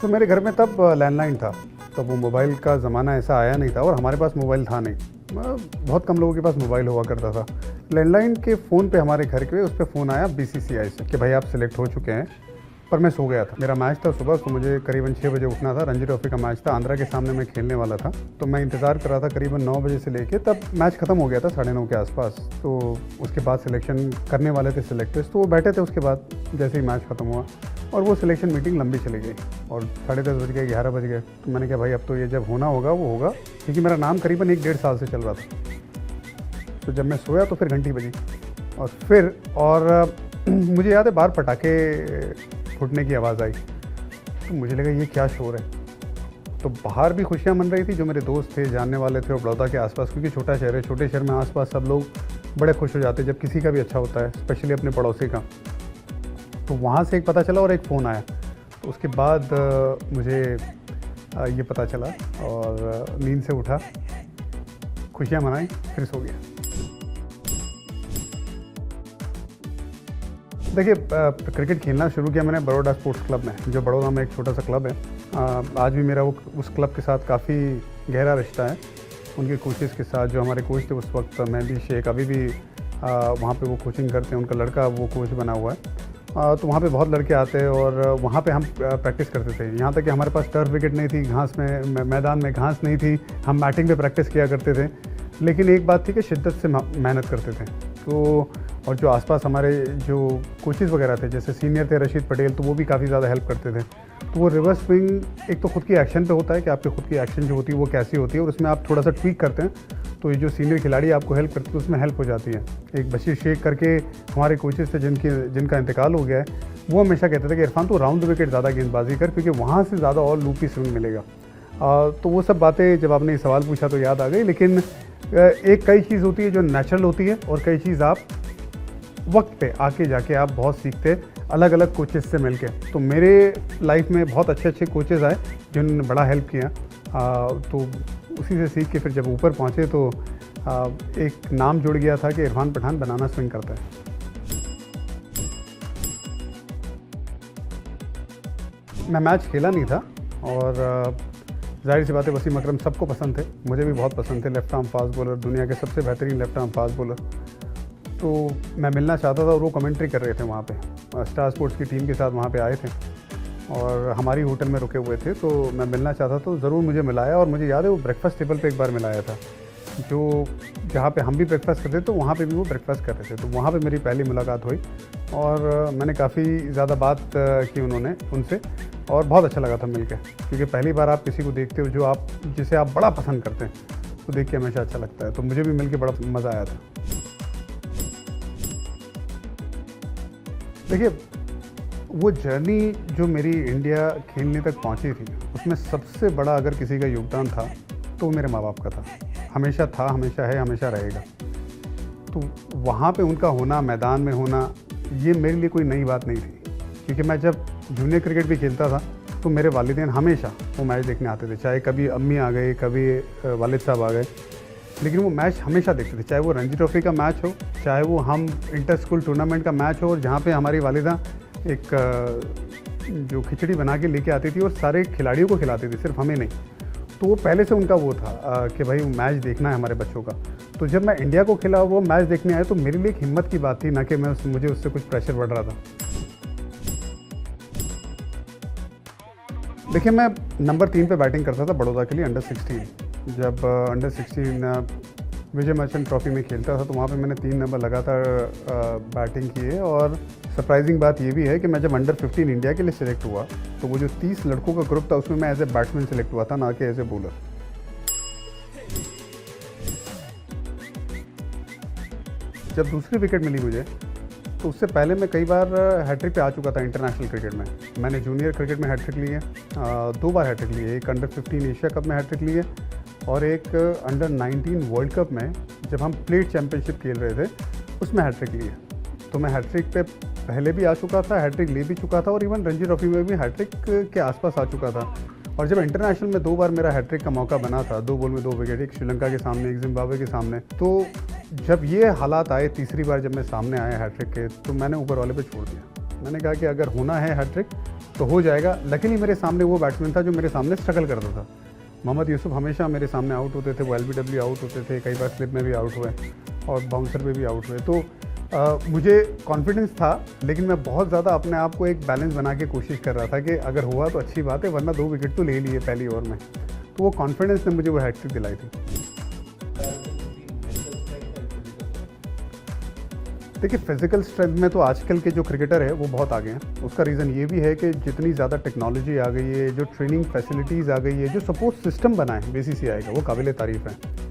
तो मेरे घर में तब लैंडलाइन था, तब वो मोबाइल का ज़माना ऐसा आया नहीं था और हमारे पास मोबाइल था नहीं। बहुत कम लोगों के पास मोबाइल हुआ करता था। लैंडलाइन के फ़ोन पे हमारे घर के उस पे फ़ोन आया बीसीसीआई से कि भाई आप सिलेक्ट हो चुके हैं। पर मैं सो गया था, मेरा मैच था सुबह, तो मुझे करीबन 6 बजे उठना था। रणजी ट्रॉफी का मैच था, आंध्रा के सामने मैं खेलने वाला था। तो मैं इंतज़ार कर रहा था करीबन 9 बजे से लेके, तब मैच ख़त्म हो गया था 9:30 के आसपास। तो उसके बाद सिलेक्शन करने वाले थे सिलेक्टर्स, तो वो बैठे थे। उसके बाद जैसे ही मैच ख़त्म हुआ और वो सिलेक्शन मीटिंग लंबी चली गई और 10:30 बज गए, 11 बज गए। तो मैंने कहा भाई अब तो ये जब होना होगा वो होगा, क्योंकि मेरा नाम करीबन 1-1.5 साल से चल रहा था। तो जब मैं सोया तो फिर घंटी बजी और मुझे याद है बाहर पटाखे फूटने की आवाज़ आई। तो मुझे लगा ये क्या शोर है। तो बाहर भी खुशियाँ मन रही थी, जो मेरे दोस्त थे, जानने वाले थे, और बड़ौदा के आसपास, क्योंकि छोटा शहर है, छोटे शहर में आसपास सब लोग बड़े खुश हो जाते हैं जब किसी का भी अच्छा होता है, स्पेशली अपने पड़ोसी का। तो वहाँ से एक पता चला और एक फ़ोन आया। तो उसके बाद मुझे ये पता चला और नींद से उठा, खुशियाँ मनाई, फिर सो गया। देखिए, क्रिकेट खेलना शुरू किया मैंने बड़ौदा स्पोर्ट्स क्लब में, जो बड़ौदा में एक छोटा सा क्लब है। आज भी मेरा वो उस क्लब के साथ काफ़ी गहरा रिश्ता है, उनके कोचेज़ के साथ। जो हमारे कोच थे उस वक्त, मेहदी शेख, अभी भी वहाँ पे वो कोचिंग करते हैं, उनका लड़का वो कोच बना हुआ है। तो वहाँ पे बहुत लड़के आते हैं और वहाँ पे हम प्रैक्टिस करते थे। यहाँ तक कि हमारे पास टर्फ विकेट नहीं थी, घास में, मैदान में घास नहीं थी, हम बैटिंग पे प्रैक्टिस किया करते थे। लेकिन एक बात थी कि शिद्दत से मेहनत करते थे। तो और जो आसपास हमारे जो कोचेज़ वगैरह थे, जैसे सीनियर थे रशीद पटेल, तो वो भी काफ़ी ज़्यादा हेल्प करते थे। तो वो रिवर्स स्विंग एक तो खुद की एक्शन पे होता है कि आपकी खुद की एक्शन जो होती है वो कैसी होती है, और उसमें आप थोड़ा सा ट्वीक करते हैं तो ये जो सीनियर खिलाड़ी आपको हेल्प करते हैं उसमें हेल्प हो जाती है। एक बशीर शेख करके हमारे कोचेज़ थे जिनका इंतकाल हो गया है, वो हमेशा कहते थे कि इरफान तो राउंड द विकेट ज़्यादा गेंदबाजी कर, क्योंकि वहाँ से ज़्यादा और लूपी स्विंग मिलेगा। तो वो सब बातें जब आपने ये सवाल पूछा तो याद आ गई। लेकिन एक कई चीज़ होती है जो नेचुरल होती है और कई चीज़ आप वक्त पे आके जाके आप बहुत सीखते अलग अलग कोचेज़ से मिलके। तो मेरे लाइफ में बहुत अच्छे अच्छे कोचेज़ आए जिन्होंने बड़ा हेल्प किया। तो उसी से सीख के फिर जब ऊपर पहुँचे तो एक नाम जुड़ गया था कि इरफान पठान बनाना स्विंग करता है। मैं मैच खेला नहीं था और जाहिर सी बात है वसीम अकरम सबको पसंद थे, मुझे भी बहुत पसंद थे। लेफ्ट आर्म फास्ट बॉलर, दुनिया के सबसे बेहतरीन लेफ्ट आर्म फास्ट बॉलर। तो मैं मिलना चाहता था और वो कमेंट्री कर रहे थे वहाँ पे, स्टार स्पोर्ट्स की टीम के साथ वहाँ पे आए थे और हमारी होटल में रुके हुए थे। तो मैं मिलना चाहता तो ज़रूर मुझे मिलाया, और मुझे याद है वो ब्रेकफास्ट टेबल पे एक बार मिलाया था, जो जहाँ पे हम भी ब्रेकफास्ट करते तो वहाँ पे भी वो ब्रेकफास्ट कर रहे थे। तो वहाँ पे मेरी पहली मुलाकात हुई और मैंने काफ़ी ज़्यादा बात की उनसे, और बहुत अच्छा लगा था मिलके, क्योंकि पहली बार आप किसी को देखते हो जिसे आप बड़ा पसंद करते हैं, तो देख के हमेशा अच्छा लगता है। तो मुझे भी मिलके बड़ा मज़ा आया था। देखिए, वो जर्नी जो मेरी इंडिया खेलने तक पहुंची थी, उसमें सबसे बड़ा अगर किसी का योगदान था तो वो मेरे माँ बाप का था। हमेशा था, हमेशा है, हमेशा रहेगा। तो वहाँ पे उनका होना, मैदान में होना, ये मेरे लिए कोई नई बात नहीं थी, क्योंकि मैं जब जूनियर क्रिकेट भी खेलता था तो मेरे वालिदैन हमेशा वो मैच देखने आते थे। चाहे कभी अम्मी आ गए, कभी वालिद साहब आ गए, लेकिन वो मैच हमेशा देखते थे। चाहे वो रणजी ट्रॉफी का मैच हो, चाहे वो हम इंटर स्कूल टूर्नामेंट का मैच हो, और जहाँ पे हमारी वालिदा एक जो खिचड़ी बना के लेके आती थी और सारे खिलाड़ियों को खिलाती थी, सिर्फ हमें नहीं। तो वो पहले से उनका वो था कि भाई मैच देखना है हमारे बच्चों का। तो जब मैं इंडिया को खिला वो मैच देखने आया तो मेरे लिए एक हिम्मत की बात थी, ना कि मुझे उससे कुछ प्रेशर बढ़ रहा था। देखिए, मैं नंबर 3 पे बैटिंग करता था बड़ौदा के लिए अंडर 16। जब अंडर 16 विजय मर्चेंट ट्रॉफी में खेलता था तो वहाँ पे मैंने 3 नंबर लगातार बैटिंग की है। और सरप्राइजिंग बात ये भी है कि मैं जब अंडर 15 इंडिया के लिए सिलेक्ट हुआ तो वो जो 30 लड़कों का ग्रुप था उसमें मैं एज ए बैट्समैन सिलेक्ट हुआ था, ना कि एज ए बॉलर। जब दूसरी विकेट मिली मुझे तो उससे पहले मैं कई बार हैट्रिक पे आ चुका था इंटरनेशनल क्रिकेट में। मैंने जूनियर क्रिकेट में हैट्रिक ली है, 2 बार हैट्रिक ली है। एक अंडर 15 एशिया कप में हैट्रिक ली है और एक अंडर 19 वर्ल्ड कप में जब हम प्लेट चैम्पियनशिप खेल रहे थे उसमें हैट्रिक ली है। तो मैं हैट्रिक पे पहले भी आ चुका था, हैट्रिक ले भी चुका था, और इवन रणजी ट्रॉफी में भी हैट्रिक के आसपास आ चुका था। और जब इंटरनेशनल में 2 बार मेरा हैट्रिक का मौका बना था, 2 बॉल में 2 विकेट, एक श्रीलंका के सामने, एक जिम्बाब्वे के सामने, तो जब ये हालात आए तीसरी बार जब मैं सामने आया हैट्रिक के, तो मैंने ऊपर वाले पे छोड़ दिया। मैंने कहा कि अगर होना है हैट्रिक तो हो जाएगा। लकीली मेरे सामने वो बैट्समैन था जो मेरे सामने स्ट्रगल करता था। मोहम्मद यूसुफ हमेशा मेरे सामने आउट होते थे, वो LBW आउट होते थे, कई बार स्लिप में भी आउट हुए और बाउंसर पे भी आउट हुए। तो मुझे कॉन्फिडेंस था, लेकिन मैं बहुत ज़्यादा अपने आप को एक बैलेंस बना के कोशिश कर रहा था कि अगर हुआ तो अच्छी बात है, वरना 2 विकेट तो ले लिए पहली ओवर में। तो वो कॉन्फिडेंस ने मुझे वो हैट्रिक दिलाई थी। देखिए, फिजिकल स्ट्रेंथ में तो आजकल के जो क्रिकेटर है वो बहुत आगे हैं। उसका रीज़न ये भी है कि जितनी ज़्यादा टेक्नोलॉजी आ गई है, जो ट्रेनिंग फैसिलिटीज़ आ गई है, जो सपोर्ट सिस्टम बना है BCCI का, वो काबिल तारीफ़ है।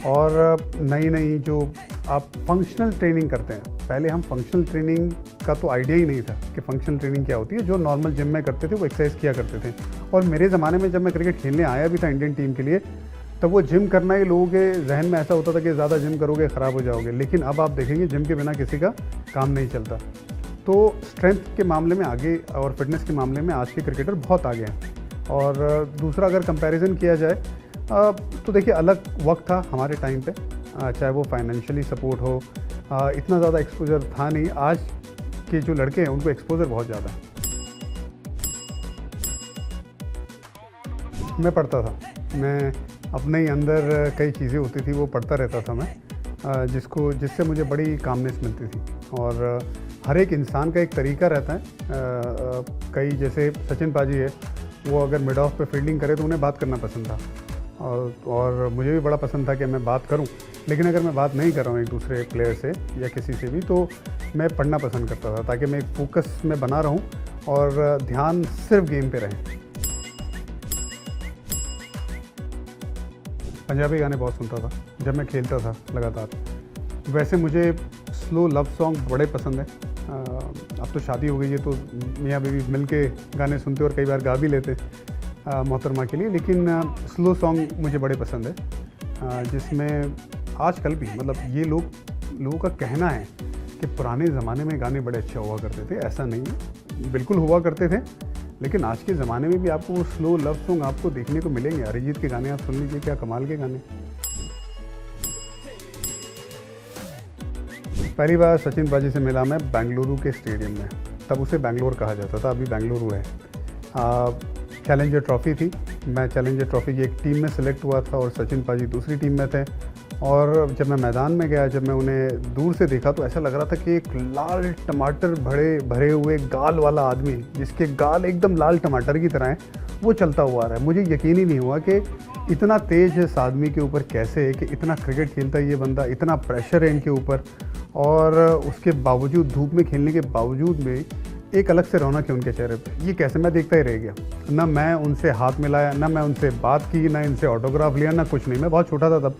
और नई नई जो आप फंक्शनल ट्रेनिंग करते हैं, पहले हम फंक्शनल ट्रेनिंग का तो आइडिया ही नहीं था कि फंक्शनल ट्रेनिंग क्या होती है। जो नॉर्मल जिम में करते थे वो एक्सरसाइज किया करते थे। और मेरे ज़माने में जब मैं क्रिकेट खेलने आया भी था इंडियन टीम के लिए, तब वो जिम करना ही लोगों के जहन में ऐसा होता था कि ज़्यादा जिम करोगे ख़राब हो जाओगे। लेकिन अब आप देखेंगे जिम के बिना किसी का काम नहीं चलता। तो स्ट्रेंथ के मामले में आगे और फिटनेस के मामले में आज के क्रिकेटर बहुत आगे हैं। और दूसरा, अगर कंपैरिजन किया जाए तो देखिए, अलग वक्त था हमारे टाइम पे, चाहे वो फाइनेंशियली सपोर्ट हो, इतना ज़्यादा एक्सपोजर था नहीं। आज के जो लड़के हैं उनको एक्सपोजर बहुत ज़्यादा है। मैं पढ़ता था, मैं अपने ही अंदर कई चीज़ें होती थी वो पढ़ता रहता था मैं, जिससे मुझे बड़ी कामनेस मिलती थी। और हर एक इंसान का एक तरीका रहता है। कई जैसे सचिन पाजी है, वो अगर मिड ऑफ पे फील्डिंग करे तो उन्हें बात करना पसंद था, और मुझे भी बड़ा पसंद था कि मैं बात करूं। लेकिन अगर मैं बात नहीं कर रहा हूं एक दूसरे प्लेयर से या किसी से भी, तो मैं पढ़ना पसंद करता था, ताकि मैं एक फोकस में बना रहूं और ध्यान सिर्फ गेम पे रहे। पंजाबी गाने बहुत सुनता था जब मैं खेलता था लगातार। वैसे मुझे स्लो लव सॉन्ग बड़े पसंद हैं। अब तो शादी हो गई है तो मियाँ बीवी मिल के गाने सुनते और कई बार गा भी लेते मोहतरमा के लिए। लेकिन स्लो सॉन्ग मुझे बड़े पसंद है, जिसमें आजकल भी मतलब ये लोगों का कहना है कि पुराने ज़माने में गाने बड़े अच्छे हुआ करते थे। ऐसा नहीं है, बिल्कुल हुआ करते थे, लेकिन आज के ज़माने में भी आपको वो स्लो लव सॉन्ग आपको देखने को मिलेंगे। अरिजीत के गाने आप सुन लीजिए, क्या कमाल के गाने। पहली बार सचिन पाजी से मिला मैं बेंगलुरु के स्टेडियम में, तब उसे बेंगलोर कहा जाता था, अभी बेंगलुरु है। चैलेंजर ट्रॉफ़ी थी, मैं चैलेंजर ट्रॉफ़ी की एक टीम में सेलेक्ट हुआ था और सचिन पाजी दूसरी टीम में थे। और जब मैं मैदान में गया, जब मैं उन्हें दूर से देखा तो ऐसा लग रहा था कि एक लाल टमाटर भरे हुए गाल वाला आदमी, जिसके गाल एकदम लाल टमाटर की तरह हैं, वो चलता हुआ आ रहा है। मुझे यकीन ही नहीं हुआ कि इतना तेज़ है इस आदमी के ऊपर, कैसे है कि इतना क्रिकेट खेलता है ये बंदा, इतना प्रेशर है इनके ऊपर, और उसके बावजूद, धूप में खेलने के बावजूद में एक अलग से रौनक है उनके चेहरे पे। ये कैसे, मैं देखता ही रह गया। ना मैं उनसे हाथ मिलाया, ना मैं उनसे बात की, ना इनसे ऑटोग्राफ लिया, ना कुछ नहीं। मैं बहुत छोटा था तब,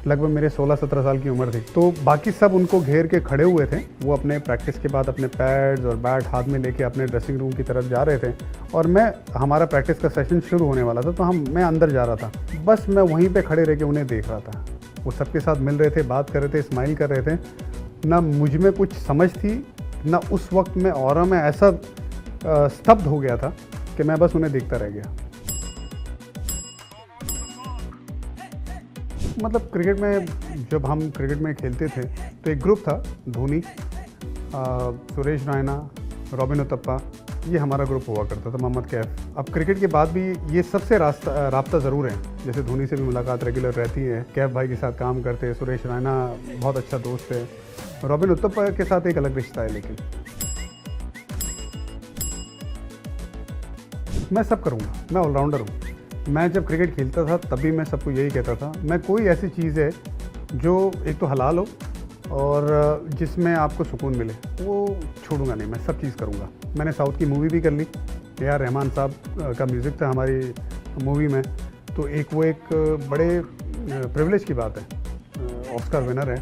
लगभग मेरे 16-17 साल की उम्र थी। तो बाकी सब उनको घेर के खड़े हुए थे। वो अपने प्रैक्टिस के बाद अपने पैड्स और बैट हाथ में लेके अपने ड्रेसिंग रूम की तरफ जा रहे थे, और हमारा प्रैक्टिस का सेशन शुरू होने वाला था, तो मैं अंदर जा रहा था। बस मैं वहीं पे खड़े रह के उन्हें देख रहा था। वो सबके साथ मिल रहे थे, बात कर रहे थे, स्माइल कर रहे थे। ना मुझ में कुछ समझ थी, ना उस वक्त में ऑरा में ऐसा स्तब्ध हो गया था कि मैं बस उन्हें देखता रह गया। मतलब क्रिकेट में, जब हम क्रिकेट में खेलते थे तो एक ग्रुप था, धोनी, सुरेश रैना, रॉबिन उथप्पा, ये हमारा ग्रुप हुआ करता था, मोहम्मद कैफ। अब क्रिकेट के बाद भी ये सबसे राब्ता ज़रूर है। जैसे धोनी से भी मुलाकात रेगुलर रहती है, कैफ भाई के साथ काम करते हैं, सुरेश रैना बहुत अच्छा दोस्त है, रॉबिन उथप्पा के साथ एक अलग रिश्ता है। लेकिन मैं सब करूँगा, मैं ऑलराउंडर हूँ। मैं जब क्रिकेट खेलता था तभी मैं सबको यही कहता था, मैं कोई ऐसी चीज़ है जो एक तो हलाल हो और जिसमें आपको सुकून मिले, वो छोड़ूंगा नहीं, मैं सब चीज़ करूँगा। मैंने साउथ की मूवी भी कर ली, AR रहमान साहब का म्यूज़िक था हमारी मूवी में, तो वो एक बड़े प्रिविलेज की बात है। ऑस्कर विनर है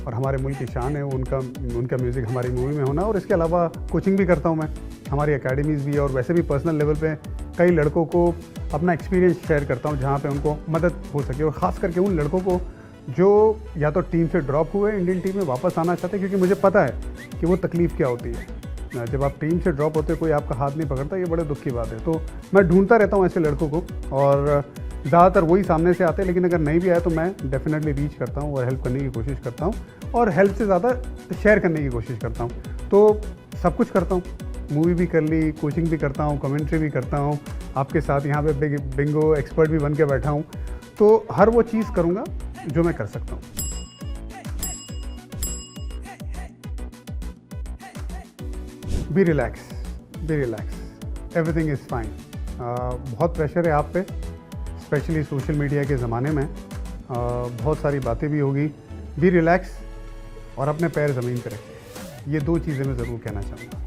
और हमारे मुल्क की शान है उनका म्यूज़िक हमारी मूवी में होना। और इसके अलावा कोचिंग भी करता हूँ मैं, हमारी एकेडमीज़ भी है, और वैसे भी पर्सनल लेवल पे कई लड़कों को अपना एक्सपीरियंस शेयर करता हूँ जहाँ पे उनको मदद हो सके। और ख़ास करके उन लड़कों को जो या तो टीम से ड्रॉप हुए, इंडियन टीम में वापस आना चाहते हैं, क्योंकि मुझे पता है कि वो तकलीफ़ क्या होती है। जब आप टीम से ड्रॉप होते, कोई आपका हाथ नहीं पकड़ता, ये बड़े दुख की बात है। तो मैं ढूंढता रहता हूँ ऐसे लड़कों को, और ज़्यादातर वही सामने से आते हैं, लेकिन अगर नहीं भी आए तो मैं डेफिनेटली रीच करता हूँ और हेल्प करने की कोशिश करता हूँ, और हेल्प से ज़्यादा शेयर करने की कोशिश करता हूँ। तो सब कुछ करता हूँ, मूवी भी कर ली, कोचिंग भी करता हूँ, कमेंट्री भी करता हूँ, आपके साथ यहाँ पे बिंगो एक्सपर्ट भी बन के बैठा हूँ। तो हर वो चीज़ करूँगा जो मैं कर सकता हूँ। Be relax, everything is fine. बहुत प्रेशर है आप पे, स्पेशली सोशल मीडिया के ज़माने में। बहुत सारी बातें भी होगी। बी रिलैक्स और अपने पैर ज़मीन पे रखिए। ये 2 चीज़ें मैं ज़रूर कहना चाहूँगा।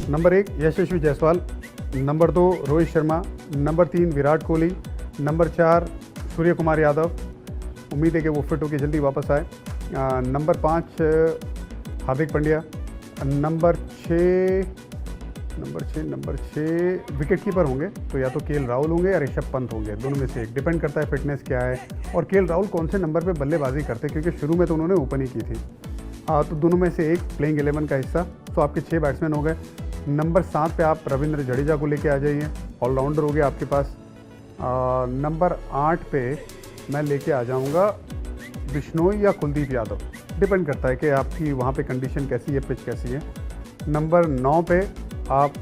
Number 1 Yashasvi Jaiswal, number 2 Rohit Sharma, number 3 Virat Kohli, number 4 Surya Kumar Yadav. उम्मीद है कि वो फिट होकर जल्दी वापस आए। Number 5 Hardik Pandya, number 6 wicket keeper होंगे तो या तो केएल राहुल होंगे या ऋषभ पंत होंगे, दोनों में से एक। डिपेंड करता है फिटनेस क्या है और केएल राहुल कौन से नंबर पे बल्लेबाजी करते, क्योंकि शुरू में तो उन्होंने ओपन ही की थी। तो दोनों में से एक प्लेइंग 11 का हिस्सा। तो आपके 6 बैट्समैन हो गए। नंबर 7 पे आप रविंद्र जडेजा को लेके आ जाइए, ऑलराउंडर हो गया आपके पास। नंबर 8 पे मैं लेके आ जाऊंगा बिश्नोई या कुलदीप यादव, डिपेंड करता है कि आपकी वहाँ पे कंडीशन कैसी है, पिच कैसी है। नंबर 9 पे आप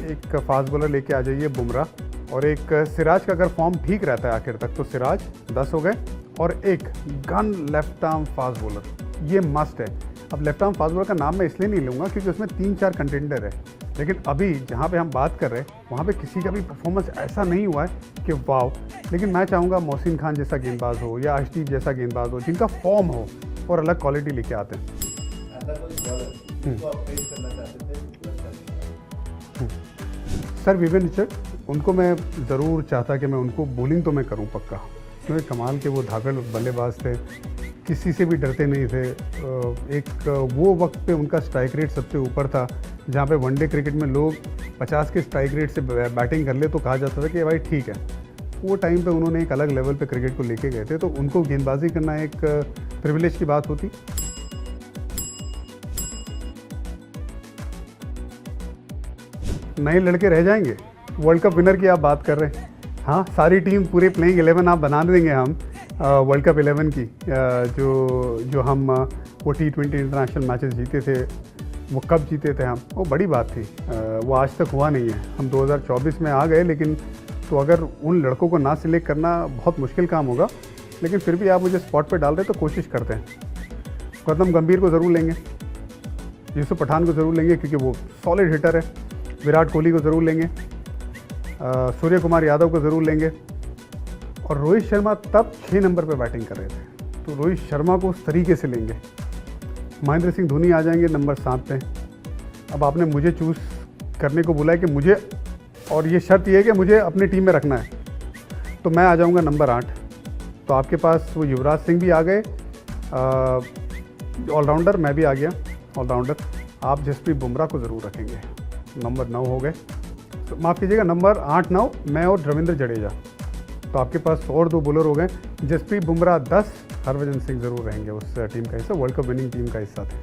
एक फास्ट बॉलर लेके आ जाइए बुमराह, और एक सिराज का अगर फॉर्म ठीक रहता है आखिर तक तो सिराज, 10 हो गए। और एक gun left arm fast bowler, ये मस्ट है। अब लेफ्ट आर्म फास्ट बॉलर का नाम मैं इसलिए नहीं लूँगा क्योंकि उसमें 3-4 कंटेंडर है, लेकिन अभी जहाँ पे हम बात कर रहे हैं वहाँ पे किसी का भी परफॉर्मेंस ऐसा नहीं हुआ है कि वाव। लेकिन मैं चाहूँगा मोहसिन खान जैसा गेंदबाज हो या अर्शदीप जैसा गेंदबाज हो, जिनका फॉर्म हो और अलग क्वालिटी लेके आते हैं। सर विवेन रिचर्ड, उनको मैं ज़रूर चाहता कि मैं उनको बॉलिंग तो मैं करूँ पक्का, क्योंकि कमाल के वो धाकड़ बल्लेबाज थे, किसी से भी डरते नहीं थे। एक वो वक्त पे उनका स्ट्राइक रेट सबसे ऊपर था, जहाँ पे वनडे क्रिकेट में लोग 50 के स्ट्राइक रेट से बैटिंग कर ले तो कहा जाता था कि भाई ठीक है। वो टाइम पे उन्होंने एक अलग लेवल पे क्रिकेट को लेके गए थे, तो उनको गेंदबाजी करना एक प्रिविलेज की बात होती। नए लड़के रह जाएंगे। वर्ल्ड कप विनर की आप बात कर रहे हैं, हाँ सारी टीम पूरे प्लेइंग 11 आप बना देंगे हम वर्ल्ड कप 11 की। जो हम वो T20 इंटरनेशनल मैचेस जीते थे, वो कब जीते थे हम, वो बड़ी बात थी। वो आज तक हुआ नहीं है। हम 2024 में आ गए, लेकिन तो अगर उन लड़कों को ना सिलेक्ट करना बहुत मुश्किल काम होगा, लेकिन फिर भी आप मुझे स्पॉट पे डाल रहे तो कोशिश करते हैं। गौतम गंभीर को ज़रूर लेंगे, यूसुफ पठान को ज़रूर लेंगे क्योंकि वो सॉलिड हिटर है। विराट कोहली को ज़रूर लेंगे, सूर्य कुमार यादव को ज़रूर लेंगे। और रोहित शर्मा तब 6 नंबर पे बैटिंग कर रहे थे, तो रोहित शर्मा को उस तरीके से लेंगे। महेंद्र सिंह धोनी आ जाएंगे नंबर 7 पे। अब आपने मुझे चूज़ करने को बोला है कि मुझे, और ये शर्त ये है कि मुझे अपनी टीम में रखना है, तो मैं आ जाऊंगा नंबर 8। तो आपके पास वो युवराज सिंह भी आ गए, ऑलराउंडर, मैं भी आ गया ऑलराउंडर। आप जसप्रीत बुमराह को ज़रूर रखेंगे। नंबर 9 हो गए, तो माफ़ कीजिएगा नंबर 8-9 मैं और रविंद्र जडेजा। तो आपके पास और 2 बॉलर हो गए, जसप्रीत बुमराह 10, हरभजन सिंह ज़रूर रहेंगे उस टीम का हिस्सा, वर्ल्ड कप विनिंग टीम का हिस्सा थे।